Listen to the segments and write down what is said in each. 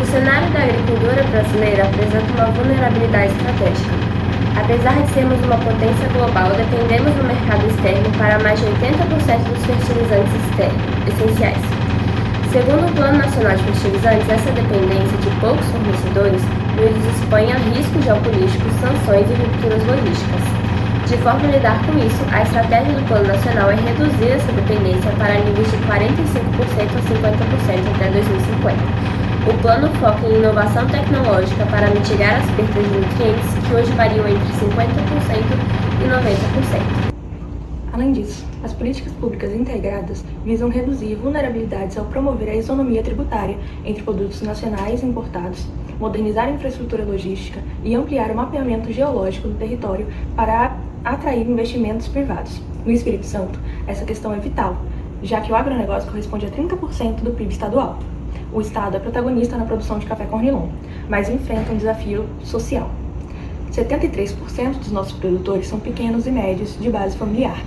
O cenário da agricultura brasileira apresenta uma vulnerabilidade estratégica. Apesar de sermos uma potência global, dependemos do mercado externo para mais de 80% dos fertilizantes essenciais. Segundo o Plano Nacional de Fertilizantes, essa dependência de poucos fornecedores nos expõe a riscos geopolíticos, sanções e rupturas logísticas. De forma a lidar com isso, a estratégia do Plano Nacional é reduzir essa dependência para níveis de 45% a 50% até 2050. O plano foca em inovação tecnológica para mitigar as perdas de nutrientes, que hoje variam entre 50% e 90%. Além disso, as políticas públicas integradas visam reduzir vulnerabilidades ao promover a isonomia tributária entre produtos nacionais e importados, modernizar a infraestrutura logística e ampliar o mapeamento geológico do território para atrair investimentos privados. No Espírito Santo, essa questão é vital, já que o agronegócio corresponde a 30% do PIB estadual. O Estado é protagonista na produção de café Cornilon, mas enfrenta um desafio social. 73% dos nossos produtores são pequenos e médios de base familiar.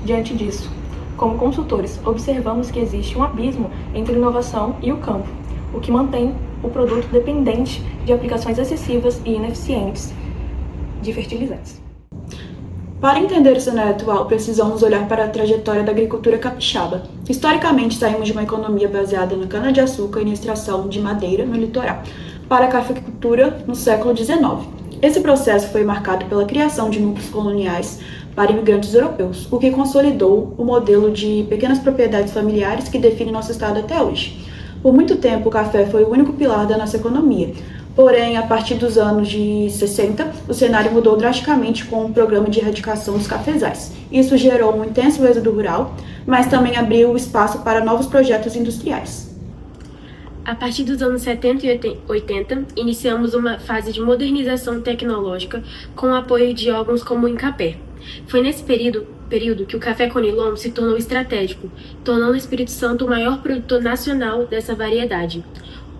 Diante disso, como consultores, observamos que existe um abismo entre inovação e o campo, o que mantém o produto dependente de aplicações excessivas e ineficientes de fertilizantes. Para entender o cenário atual, precisamos olhar para a trajetória da agricultura capixaba. Historicamente, saímos de uma economia baseada na cana-de-açúcar e na extração de madeira no litoral, para a cafeicultura no século XIX. Esse processo foi marcado pela criação de núcleos coloniais para imigrantes europeus, o que consolidou o modelo de pequenas propriedades familiares que define nosso estado até hoje. Por muito tempo, o café foi o único pilar da nossa economia. Porém, a partir dos anos de 60, o cenário mudou drasticamente com o programa de erradicação dos cafezais. Isso gerou um intenso êxodo rural, mas também abriu espaço para novos projetos industriais. A partir dos anos 70 e 80, iniciamos uma fase de modernização tecnológica com o apoio de órgãos como o INCAPER. Foi nesse período que o café Conilon se tornou estratégico, tornando o Espírito Santo o maior produtor nacional dessa variedade.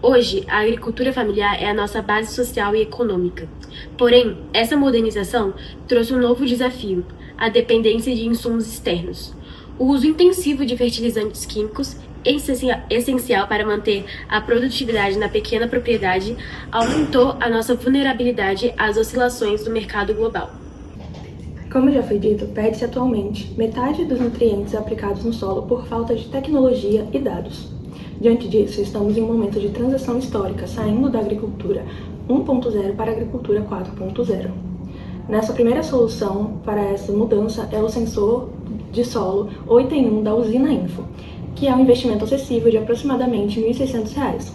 Hoje, a agricultura familiar é a nossa base social e econômica. Porém, essa modernização trouxe um novo desafio, a dependência de insumos externos. O uso intensivo de fertilizantes químicos, essencial para manter a produtividade na pequena propriedade, aumentou a nossa vulnerabilidade às oscilações do mercado global. Como já foi dito, perde-se atualmente metade dos nutrientes aplicados no solo por falta de tecnologia e dados. Diante disso, estamos em um momento de transição histórica, saindo da agricultura 1.0 para a agricultura 4.0. Nossa primeira solução para essa mudança é o sensor de solo 8 em 1 da Usina Info, que é um investimento acessível de aproximadamente R$ 1.600.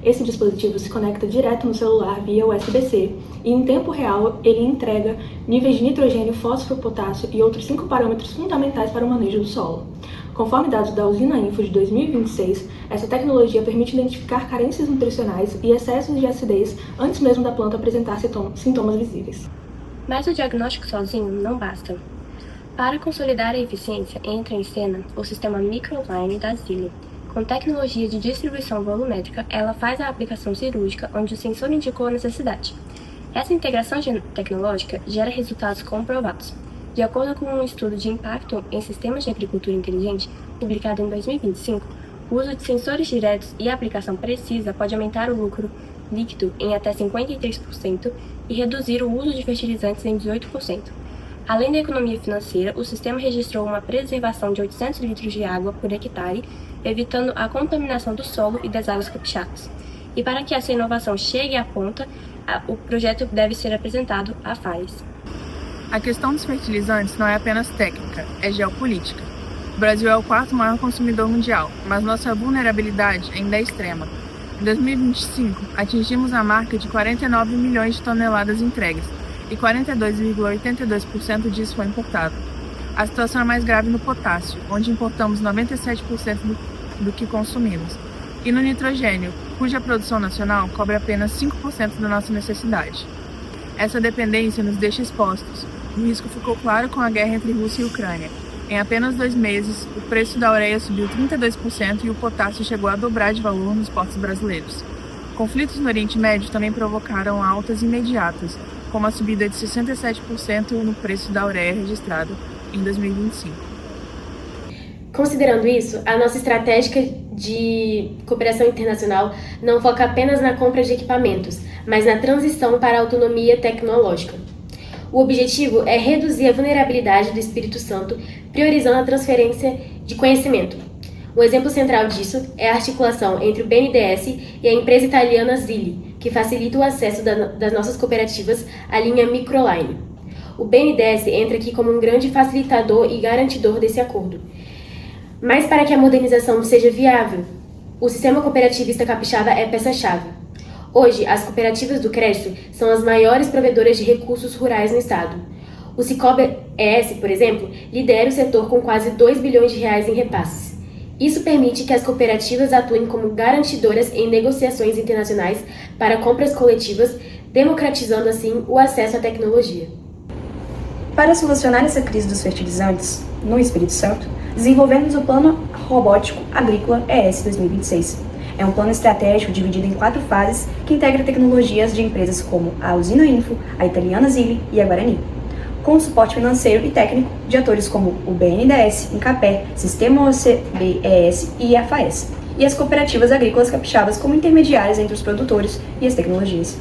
Esse dispositivo se conecta direto no celular via USB-C e, em tempo real, ele entrega níveis de nitrogênio, fósforo, potássio e outros 5 parâmetros fundamentais para o manejo do solo. Conforme dados da Usina Info de 2026, essa tecnologia permite identificar carências nutricionais e excessos de acidez antes mesmo da planta apresentar sintomas visíveis. Mas o diagnóstico sozinho não basta. Para consolidar a eficiência, entra em cena o sistema Microline da Zilli. Com tecnologia de distribuição volumétrica, ela faz a aplicação cirúrgica onde o sensor indicou a necessidade. Essa integração tecnológica gera resultados comprovados. De acordo com um estudo de impacto em sistemas de agricultura inteligente, publicado em 2025, o uso de sensores diretos e a aplicação precisa pode aumentar o lucro líquido em até 53% e reduzir o uso de fertilizantes em 18%. Além da economia financeira, o sistema registrou uma preservação de 800 litros de água por hectare, evitando a contaminação do solo e das águas capixabas. E para que essa inovação chegue à ponta, o projeto deve ser apresentado à FAES. A questão dos fertilizantes não é apenas técnica, é geopolítica. O Brasil é o quarto maior consumidor mundial, mas nossa vulnerabilidade ainda é extrema. Em 2025, atingimos a marca de 49 milhões de toneladas entregues, e 42,82% disso foi importado. A situação é mais grave no potássio, onde importamos 97% do que consumimos, e no nitrogênio, cuja produção nacional cobre apenas 5% da nossa necessidade. Essa dependência nos deixa expostos. O risco ficou claro com a guerra entre Rússia e Ucrânia. Em apenas 2 meses, o preço da ureia subiu 32% e o potássio chegou a dobrar de valor nos portos brasileiros. Conflitos no Oriente Médio também provocaram altas imediatas, como a subida de 67% no preço da ureia registrado em 2025. Considerando isso, a nossa estratégia de cooperação internacional não foca apenas na compra de equipamentos, mas na transição para a autonomia tecnológica. O objetivo é reduzir a vulnerabilidade do Espírito Santo, priorizando a transferência de conhecimento. Um exemplo central disso é a articulação entre o BNDES e a empresa italiana Zilli, que facilita o acesso das nossas cooperativas à linha Microline. O BNDES entra aqui como um grande facilitador e garantidor desse acordo. Mas para que a modernização seja viável, o sistema cooperativista capixaba é peça-chave. Hoje, as cooperativas do crédito são as maiores provedoras de recursos rurais no estado. O Cicobi ES, por exemplo, lidera o setor com quase 2 bilhões de reais em repasses. Isso permite que as cooperativas atuem como garantidoras em negociações internacionais para compras coletivas, democratizando assim o acesso à tecnologia. Para solucionar essa crise dos fertilizantes, no Espírito Santo, desenvolvemos o Plano Robótico Agrícola ES 2026. É um plano estratégico dividido em 4 fases que integra tecnologias de empresas como a Usina Info, a italiana Zilli e a Guarani, com suporte financeiro e técnico de atores como o BNDES, Incapé, Sistema OCB-ES e a FAES, e as cooperativas agrícolas capixabas como intermediárias entre os produtores e as tecnologias.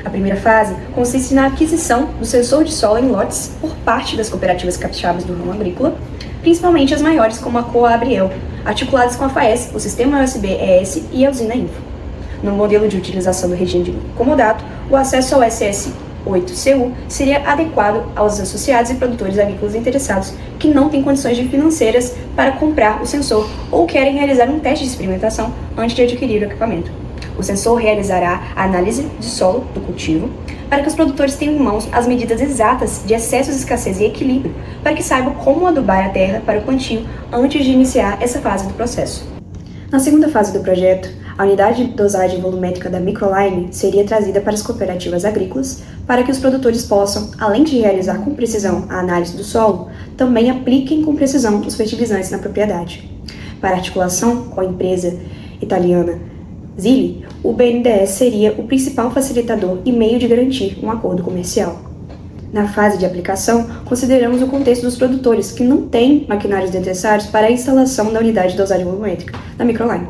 A primeira fase consiste na aquisição do sensor de solo em lotes por parte das cooperativas capixabas do ramo agrícola, principalmente as maiores como a Coabriel, articuladas com a FAES, o Sistema USB-ES e a Usina Info. No modelo de utilização do regime de comodato, o acesso ao SS8CU seria adequado aos associados e produtores agrícolas interessados que não têm condições financeiras para comprar o sensor ou querem realizar um teste de experimentação antes de adquirir o equipamento. O sensor realizará a análise de solo do cultivo para que os produtores tenham em mãos as medidas exatas de excessos, escassez e equilíbrio, para que saibam como adubar a terra para o plantio antes de iniciar essa fase do processo. Na segunda fase do projeto, a unidade de dosagem volumétrica da Microline seria trazida para as cooperativas agrícolas para que os produtores possam, além de realizar com precisão a análise do solo, também apliquem com precisão os fertilizantes na propriedade. Para articulação com a empresa italiana Zilli, o BNDES seria o principal facilitador e meio de garantir um acordo comercial. Na fase de aplicação, consideramos o contexto dos produtores que não têm maquinários necessários para a instalação da unidade de dosagem volumétrica da Microline.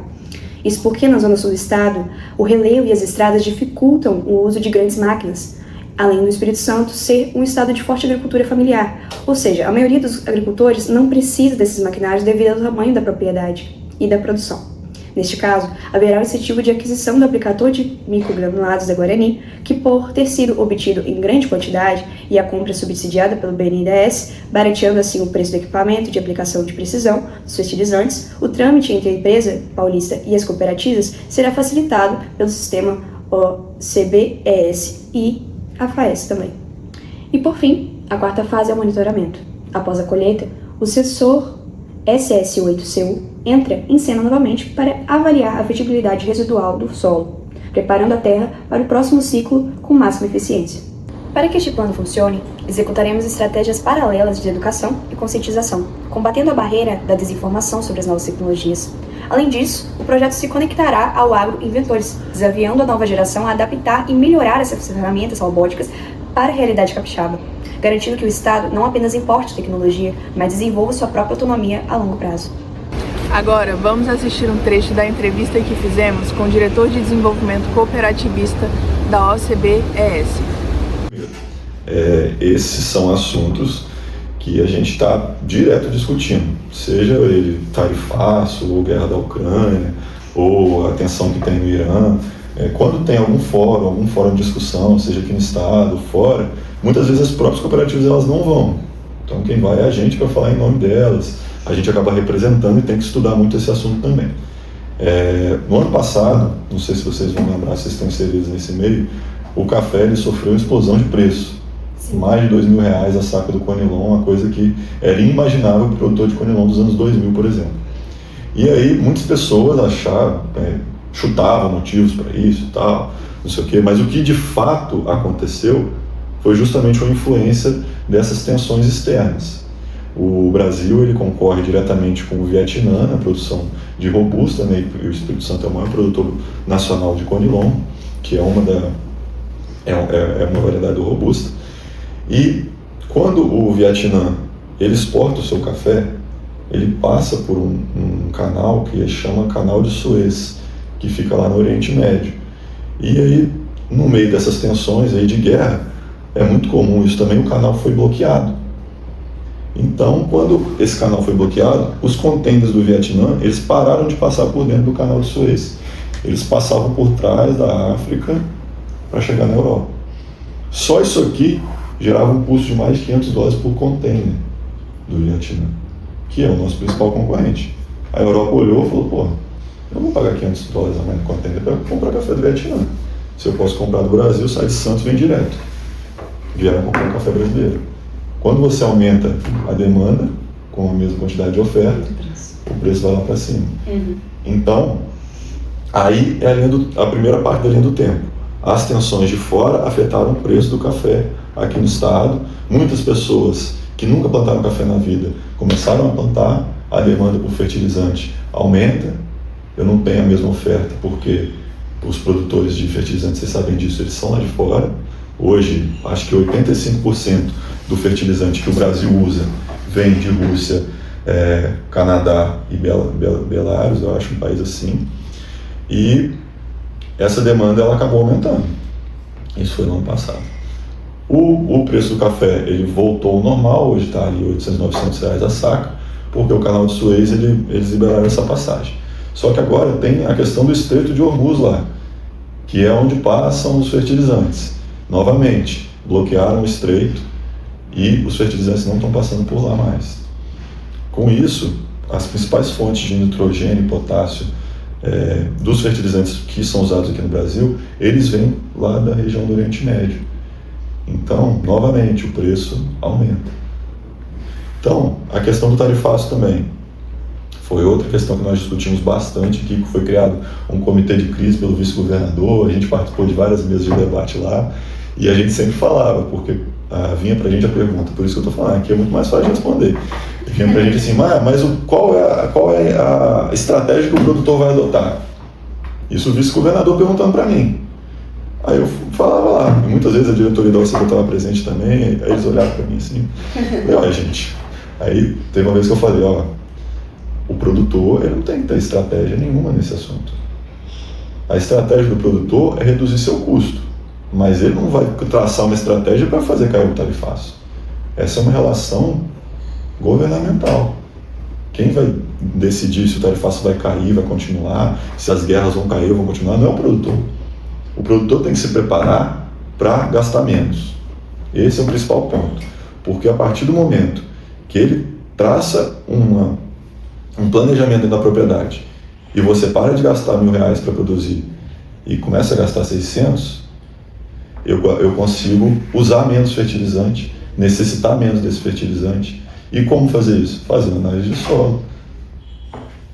Isso porque na zona sul do estado, o relevo e as estradas dificultam o uso de grandes máquinas, além do Espírito Santo ser um estado de forte agricultura familiar, ou seja, a maioria dos agricultores não precisa desses maquinários devido ao tamanho da propriedade e da produção. Neste caso, haverá o incentivo de aquisição do aplicador de microgranulados da Guarani, que por ter sido obtido em grande quantidade e a compra subsidiada pelo BNDES, barateando assim o preço do equipamento de aplicação de precisão dos fertilizantes, o trâmite entre a empresa paulista e as cooperativas será facilitado pelo sistema OCB-ES e a FAES também. E por fim, a quarta fase é o monitoramento. Após a colheita, o sensor SS8CU entra em cena novamente para avaliar a fertilidade residual do solo, preparando a terra para o próximo ciclo com máxima eficiência. Para que este plano funcione, executaremos estratégias paralelas de educação e conscientização, combatendo a barreira da desinformação sobre as novas tecnologias. Além disso, o projeto se conectará ao agro inventores, desafiando a nova geração a adaptar e melhorar essas ferramentas robóticas para a realidade capixaba, garantindo que o Estado não apenas importe tecnologia, mas desenvolva sua própria autonomia a longo prazo. Agora, vamos assistir um trecho da entrevista que fizemos com o diretor de desenvolvimento cooperativista da OCB-ES. Esses são assuntos que a gente está direto discutindo, seja ele tarifaço, ou guerra da Ucrânia, ou a tensão que tem no Irã. Quando tem algum fórum de discussão, seja aqui no estado, fora, muitas vezes as próprias cooperativas elas não vão. Então quem vai é a gente para falar em nome delas. A gente acaba representando e tem que estudar muito esse assunto também. No ano passado, não sei se vocês vão lembrar, se estão inseridos nesse meio, o café ele sofreu uma explosão de preço. Sim. Mais de R$2.000 a saca do Conilon, uma coisa que era inimaginável para o produtor de Conilon dos anos 2000, por exemplo. E aí muitas pessoas achavam, chutavam motivos para isso e tal, não sei o quê, mas o que de fato aconteceu foi justamente uma influência dessas tensões externas. O Brasil ele concorre diretamente com o Vietnã na produção de robusta, né, e o Espírito Santo é o maior produtor nacional de Conilon, que é uma variedade do robusta. E quando o Vietnã ele exporta o seu café, ele passa por um canal que chama Canal de Suez, que fica lá no Oriente Médio. E aí, no meio dessas tensões aí de guerra, é muito comum isso também, o canal foi bloqueado. Então, quando esse canal foi bloqueado, os contêineres do Vietnã, eles pararam de passar por dentro do Canal de Suez. Eles passavam por trás da África para chegar na Europa. Só isso aqui gerava um custo de mais de $500 por container do Vietnã, que é o nosso principal concorrente. A Europa olhou e falou, pô, eu não vou pagar $500 a mais no container para comprar café do Vietnã. Se eu posso comprar do Brasil, sai de Santos e vem direto. Vieram comprar um café brasileiro. Quando você aumenta a demanda, com a mesma quantidade de oferta, o preço vai lá para cima. Então, aí é a primeira parte da linha do tempo. As tensões de fora afetaram o preço do café aqui no estado. Muitas pessoas que nunca plantaram café na vida começaram a plantar, a demanda por fertilizante aumenta. Eu não tenho a mesma oferta porque os produtores de fertilizantes, vocês sabem disso, eles são lá de fora. Hoje, acho que 85% do fertilizante que o Brasil usa vem de Rússia, Canadá e Belarus, eu acho, um país assim. E essa demanda ela acabou aumentando. Isso foi no ano passado. O preço do café ele voltou ao normal, hoje está ali R$800, R$900 a saca, porque o Canal de Suez eles liberaram essa passagem. Só que agora tem a questão do Estreito de Hormuz lá, que é onde passam os fertilizantes. Novamente, bloquearam o estreito e os fertilizantes não estão passando por lá mais. Com isso, as principais fontes de nitrogênio e potássio dos fertilizantes que são usados aqui no Brasil, eles vêm lá da região do Oriente Médio. Então, novamente, o preço aumenta. Então, a questão do tarifaço também foi outra questão que nós discutimos bastante aqui, que foi criado um comitê de crise pelo vice-governador, a gente participou de várias mesas de debate lá, e a gente sempre falava, porque vinha pra gente a pergunta, por isso que eu estou falando, aqui é muito mais fácil de responder. Vinha pra gente assim, mas qual é a estratégia que o produtor vai adotar? Isso o vice-governador perguntando para mim. Aí eu falava lá, e muitas vezes a diretoria da OCB estava presente também, aí eles olhavam para mim assim, olha gente, aí teve uma vez que eu falei, o produtor ele não tem que ter estratégia nenhuma nesse assunto. A estratégia do produtor é reduzir seu custo, mas ele não vai traçar uma estratégia para fazer cair o tarifaço. Essa é uma relação governamental. Quem vai decidir se o tarifaço vai cair, vai continuar, se as guerras vão cair ou vão continuar, não é o produtor. O produtor tem que se preparar para gastar menos. Esse é o principal ponto. Porque a partir do momento que ele traça um planejamento da propriedade e você para de gastar R$1.000 para produzir e começa a gastar 600, eu consigo usar menos fertilizante, necessitar menos desse fertilizante. E como fazer isso? Fazendo análise de solo,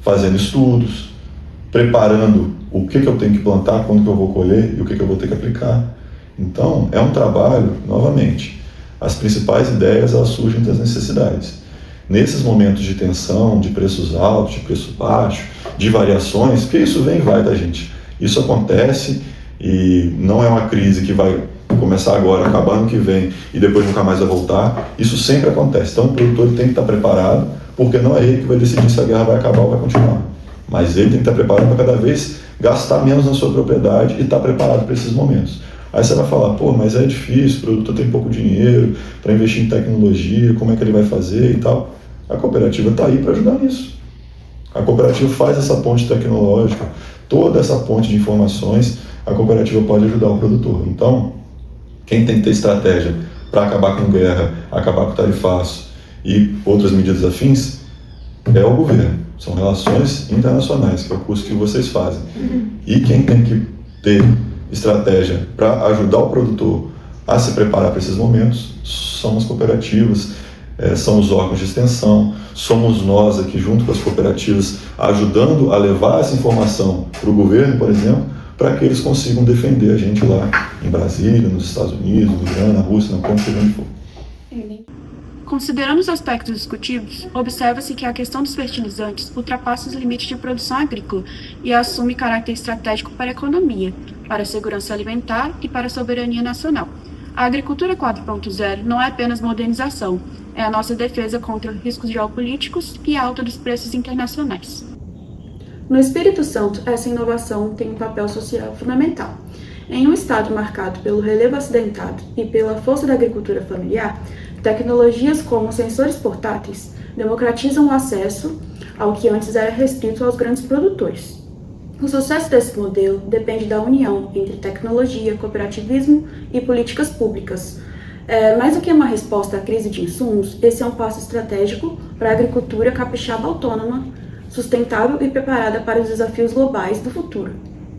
fazendo estudos, preparando o que eu tenho que plantar, quando que eu vou colher e o que eu vou ter que aplicar. Então, é um trabalho, novamente, as principais ideias elas surgem das necessidades. Nesses momentos de tensão, de preços altos, de preço baixo, de variações, porque isso vem e vai, tá, gente? Isso acontece e não é uma crise que vai começar agora, acabar ano que vem e depois nunca mais vai voltar. Isso sempre acontece. Então o produtor tem que estar preparado, porque não é ele que vai decidir se a guerra vai acabar ou vai continuar. Mas ele tem que estar preparado para cada vez gastar menos na sua propriedade e estar preparado para esses momentos. Aí você vai falar, mas é difícil, o produtor tem pouco dinheiro para investir em tecnologia, como é que ele vai fazer e tal. A cooperativa está aí para ajudar nisso. A cooperativa faz essa ponte tecnológica, toda essa ponte de informações, a cooperativa pode ajudar o produtor. Então, quem tem que ter estratégia para acabar com guerra, acabar com tarifaço e outras medidas afins, é o governo. São relações internacionais, que é o curso que vocês fazem. E quem tem que ter estratégia para ajudar o produtor a se preparar para esses momentos são as cooperativas, são os órgãos de extensão, somos nós aqui junto com as cooperativas ajudando a levar essa informação para o governo, por exemplo, para que eles consigam defender a gente lá em Brasília, nos Estados Unidos, no Irã, na Rússia, na onde for. Considerando os aspectos discutidos, observa-se que a questão dos fertilizantes ultrapassa os limites de produção agrícola e assume caráter estratégico para a economia, para a segurança alimentar e para a soberania nacional. A agricultura 4.0 não é apenas modernização, é a nossa defesa contra riscos geopolíticos e a alta dos preços internacionais. No Espírito Santo, essa inovação tem um papel social fundamental. Em um estado marcado pelo relevo acidentado e pela força da agricultura familiar, tecnologias como sensores portáteis democratizam o acesso ao que antes era restrito aos grandes produtores. O sucesso desse modelo depende da união entre tecnologia, cooperativismo e políticas públicas. Mais do que uma resposta à crise de insumos, esse é um passo estratégico para a agricultura capixaba autônoma, sustentável e preparada para os desafios globais do futuro.